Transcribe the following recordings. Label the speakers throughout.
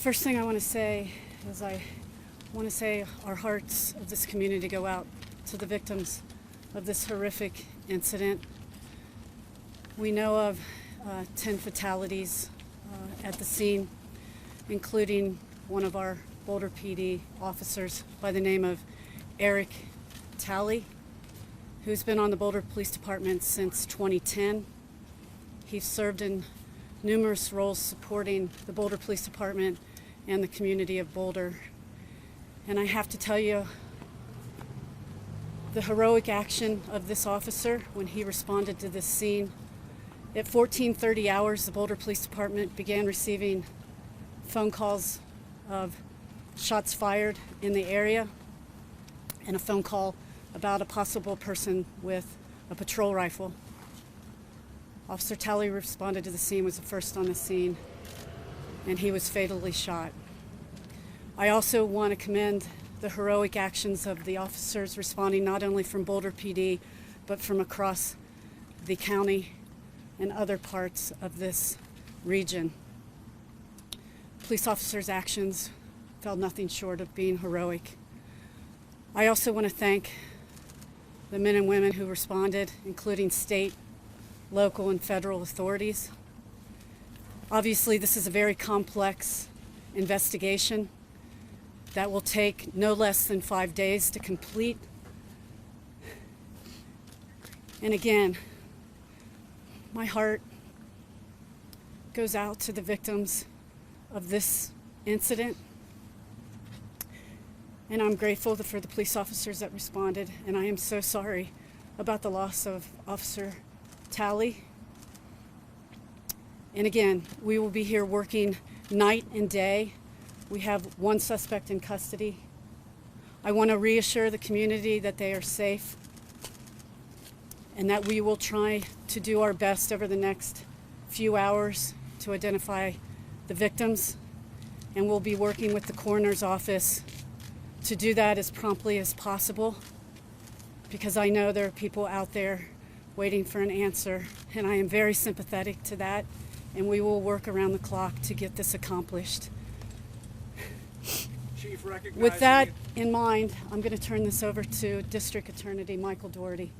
Speaker 1: First thing I want to say is I want to say our hearts of this community go out to the victims of this horrific incident. We know of 10 fatalities at the scene, including one of our Boulder PD officers by the name of Eric Talley, who's been on the Boulder Police Department since 2010. He's served in numerous roles supporting the Boulder Police Department and the community of Boulder. And I have to tell you, the heroic action of this officer when he responded to this scene. At 14:30 hours, the Boulder Police Department began receiving phone calls of shots fired in the area and a phone call about a possible person with a patrol rifle. Officer Talley responded to the scene, was the first on the scene, and he was fatally shot. I also want to commend the heroic actions of the officers responding not only from Boulder PD, but from across the county and other parts of this region. Police officers' actions fell nothing short of being heroic. I also want to thank the men and women who responded, including state, local, and federal authorities. Obviously, this is a very complex investigation that will take no less than 5 days to complete. And again, my heart goes out to the victims of this incident. And I'm grateful for the police officers that responded, and I am so sorry about the loss of Officer Talley. And again, we will be here working night and day. We have one suspect in custody. I want to reassure the community that they are safe and that we will try to do our best over the next few hours to identify the victims, and we'll be working with the coroner's office to do that as promptly as possible, because I know there are people out there waiting for an answer, and I am very sympathetic to that, and we will work around the clock to get this accomplished.
Speaker 2: Chief,
Speaker 1: with that in mind, I'm going to turn this over to District Attorney Michael Dougherty.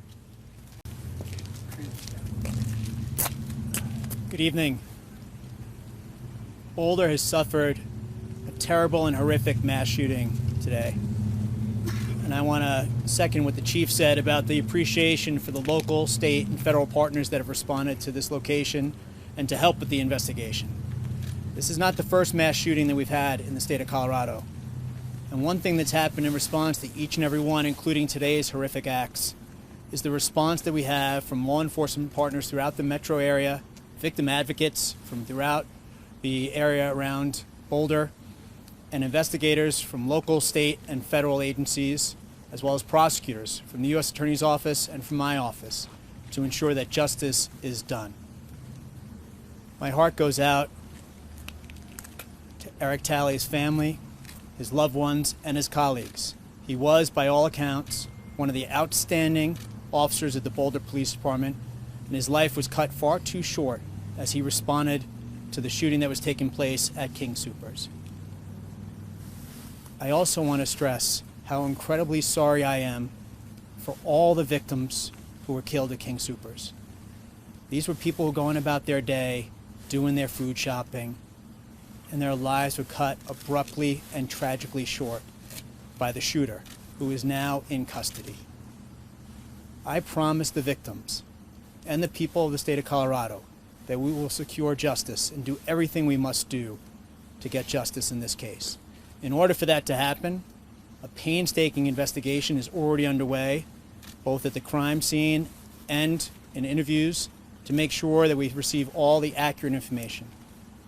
Speaker 3: Good evening. Boulder has suffered a terrible and horrific mass shooting today. And I want to second what the chief said about the appreciation for the local, state, and federal partners that have responded to this location and to help with the investigation. This is not the first mass shooting that we've had in the state of Colorado. And one thing that's happened in response to each and every one, including today's horrific acts, is the response that we have from law enforcement partners throughout the metro area, victim advocates from throughout the area around Boulder, and investigators from local, state, and federal agencies, as well as prosecutors from the U.S. Attorney's Office and from my office, to ensure that justice is done. My heart goes out to Eric Talley's family, his loved ones, and his colleagues. He was, by all accounts, one of the outstanding officers at the Boulder Police Department, and his life was cut far too short as he responded to the shooting that was taking place at King Soopers. I also want to stress how incredibly sorry I am for all the victims who were killed at King Soopers. These were people going about their day, doing their food shopping, and their lives were cut abruptly and tragically short by the shooter, who is now in custody. I promise the victims and the people of the state of Colorado that we will secure justice and do everything we must do to get justice in this case. In order for that to happen, a painstaking investigation is already underway, both at the crime scene and in interviews, to make sure that we receive all the accurate information.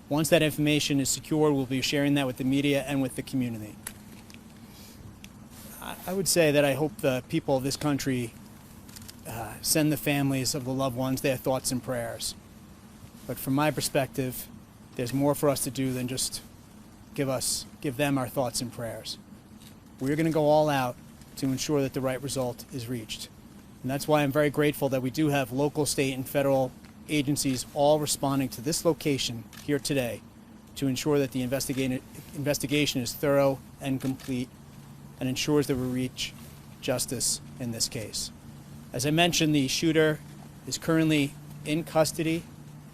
Speaker 3: Once that information is secured, we'll be sharing that with the media and with the community. I would say that I hope the people of this country send the families of the loved ones their thoughts and prayers. But from my perspective, there's more for us to do than just give them our thoughts and prayers. We're going to go all out to ensure that the right result is reached. And that's why I'm very grateful that we do have local, state, and federal agencies all responding to this location here today to ensure that the investigation is thorough and complete and ensures that we reach justice in this case. As I mentioned, the shooter is currently in custody.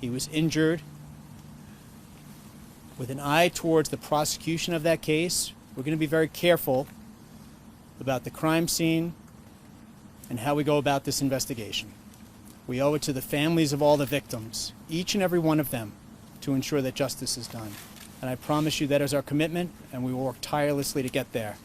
Speaker 3: He was injured. With an eye towards the prosecution of that case, we're going to be very careful about the crime scene and how we go about this investigation. We owe it to the families of all the victims, each and every one of them, to ensure that justice is done. And I promise you that is our commitment, and we will work tirelessly to get there.